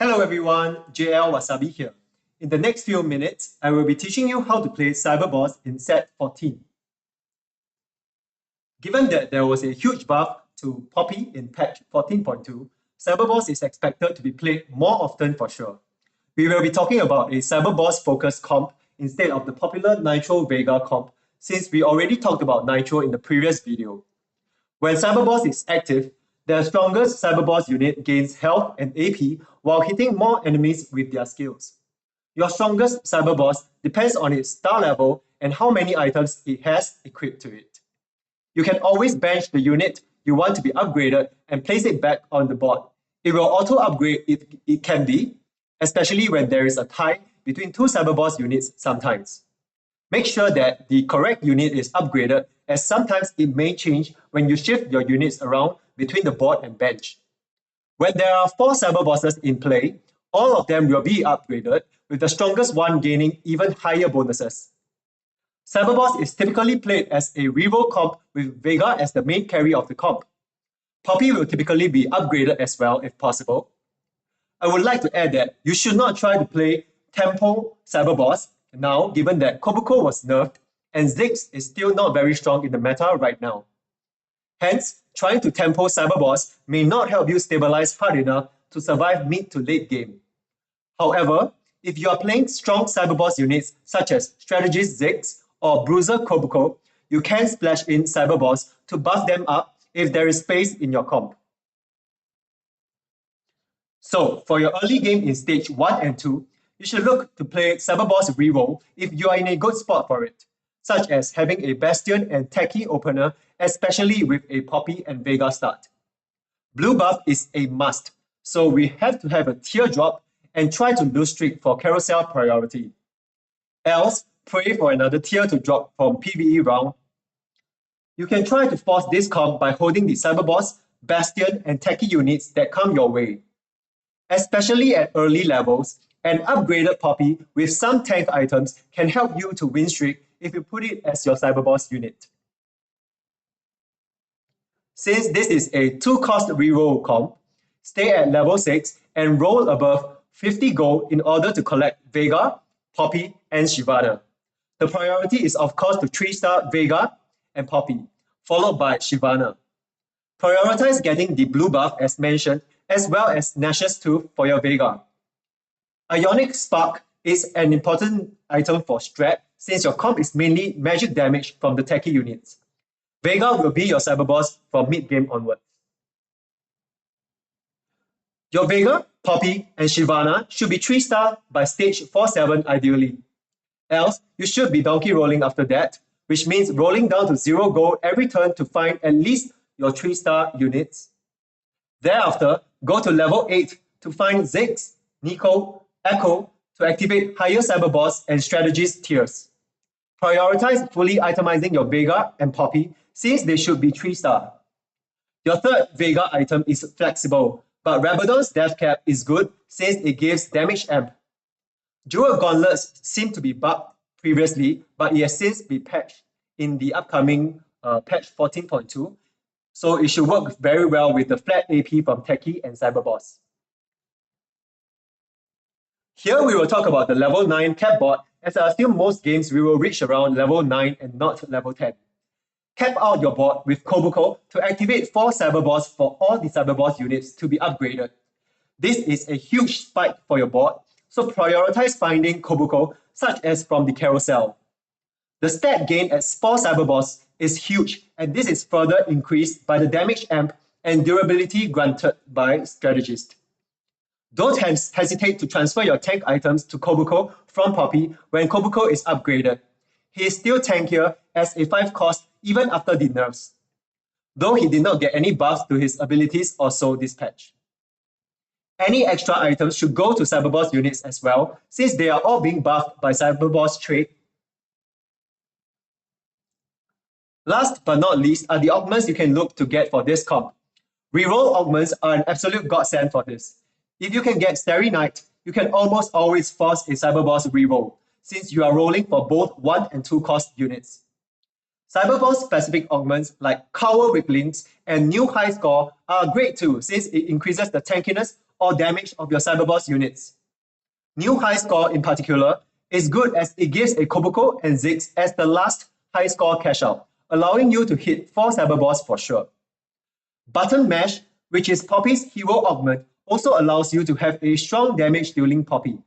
Hello everyone, JL Wasabi here. In the next few minutes, I will be teaching you how to play CyberBoss in set 14. Given that there was a huge buff to Poppy in patch 14.2, CyberBoss is expected to be played more often for sure. We will be talking about a CyberBoss focused comp instead of the popular Nitro Vega comp, since we already talked about Nitro in the previous video. When CyberBoss is active, the strongest CyberBoss unit gains health and AP while hitting more enemies with their skills. Your strongest CyberBoss depends on its star level and how many items it has equipped to it. You can always bench the unit you want to be upgraded and place it back on the board. It will auto-upgrade if it can be, especially when there is a tie between two CyberBoss units sometimes. Make sure that the correct unit is upgraded, as sometimes it may change when you shift your units around between the board and bench. When there are 4 CyberBosses in play, all of them will be upgraded, with the strongest one gaining even higher bonuses. CyberBoss is typically played as a reroll comp with Vega as the main carry of the comp. Poppy will typically be upgraded as well if possible. I would like to add that you should not try to play Tempo CyberBoss now, given that Kobuko was nerfed and Ziggs is still not very strong in the meta right now. Hence, trying to tempo CyberBoss may not help you stabilize hard enough to survive mid to late game. However, if you are playing strong CyberBoss units such as Strategist Ziggs or Bruiser Kobuko, you can splash in CyberBoss to buff them up if there is space in your comp. So, for your early game in stage 1 and 2, you should look to play CyberBoss reroll if you are in a good spot for it, such as having a Bastion and Techie opener, especially with a Poppy and Vega start. Blue buff is a must, so we have to have a tier drop and try to lose streak for carousel priority. Else, pray for another tier to drop from PvE round. You can try to force this comp by holding the CyberBoss, Bastion, and Techie units that come your way. Especially at early levels, an upgraded Poppy with some tank items can help you to win streak if you put it as your CyberBoss unit. Since this is a 2-cost reroll comp, stay at level 6 and roll above 50 gold in order to collect Vega, Poppy, and Shyvana. The priority is of course to 3-star Vega and Poppy, followed by Shyvana. Prioritize getting the blue buff as mentioned, as well as Nash's Tooth for your Vega. Ionic Spark is an important item for strat since your comp is mainly magic damage from the techie units. Vega will be your CyberBoss from mid-game onwards. Your Vega, Poppy, and Shyvana should be 3-star by stage 4-7 ideally. Else, you should be donkey rolling after that, which means rolling down to 0 gold every turn to find at least your 3-star units. Thereafter, go to level 8 to find Ziggs, Nico, Echo to activate higher CyberBoss and Strategist tiers. Prioritize fully itemizing your Vega and Poppy since they should be 3-star. Your third Vega item is flexible, but Rabadon's Death Cap is good since it gives damage amp. Jewel Gauntlets seem to be bugged previously, but it has since been patched in the upcoming patch 14.2, so it should work very well with the flat AP from Techie and CyberBoss. Here we will talk about the level 9 cap board, as I assume most games we will reach around level 9 and not level 10. Cap out your board with Kobuko to activate 4 CyberBoss for all the CyberBoss units to be upgraded. This is a huge spike for your board, so prioritize finding Kobuko such as from the carousel. The stat gain at 4 CyberBoss is huge, and this is further increased by the damage amp and durability granted by Strategist. Don't hesitate to transfer your tank items to Kobuko from Poppy when Kobuko is upgraded. He is still tankier as a 5-cost even after the nerfs, though he did not get any buffs to his abilities or so this patch. Any extra items should go to CyberBoss units as well, since they are all being buffed by CyberBoss trait. Last but not least are the augments you can look to get for this comp. Reroll augments are an absolute godsend for this. If you can get Starry Night, you can almost always force a CyberBoss reroll, since you are rolling for both 1 and 2 cost units. CyberBoss specific augments like Cower Weaklings and New High Score are great too, since it increases the tankiness or damage of your CyberBoss units. New high score in particular is good as it gives a Koboko and Ziggs as the last high score cash out, allowing you to hit 4 CyberBoss for sure. Button Mash, which is Poppy's hero augment, also allows you to have a strong damage dealing Poppy.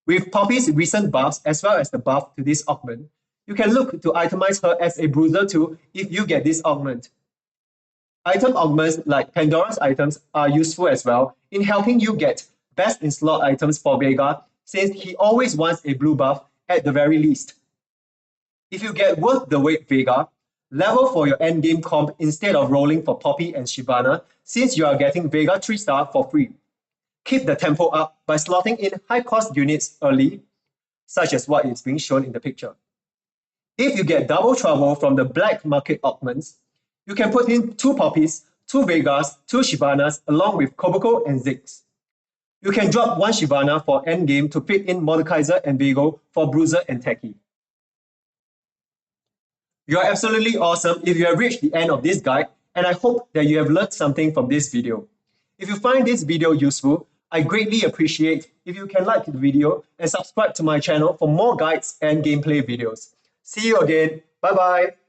With Poppy's recent buffs as well as the buff to this augment, you can look to itemize her as a bruiser too if you get this augment. Item augments like Pandora's items are useful as well in helping you get best in slot items for Vega since he always wants a blue buff at the very least. If you get worth the wait Vega, level for your endgame comp instead of rolling for Poppy and Shyvana since you are getting Vega 3-star for free. Keep the tempo up by slotting in high cost units early, such as what is being shown in the picture. If you get double trouble from the black market augments, you can put in 2 Poppies, 2 Vegas, 2 Shyvanas along with Koboko and Ziggs. You can drop 1 Shyvana for endgame to fit in Mordekaiser and Vigo for Bruiser and Techie. You are absolutely awesome if you have reached the end of this guide, and I hope that you have learned something from this video. If you find this video useful, I greatly appreciate if you can like the video and subscribe to my channel for more guides and gameplay videos. See you again. Bye bye.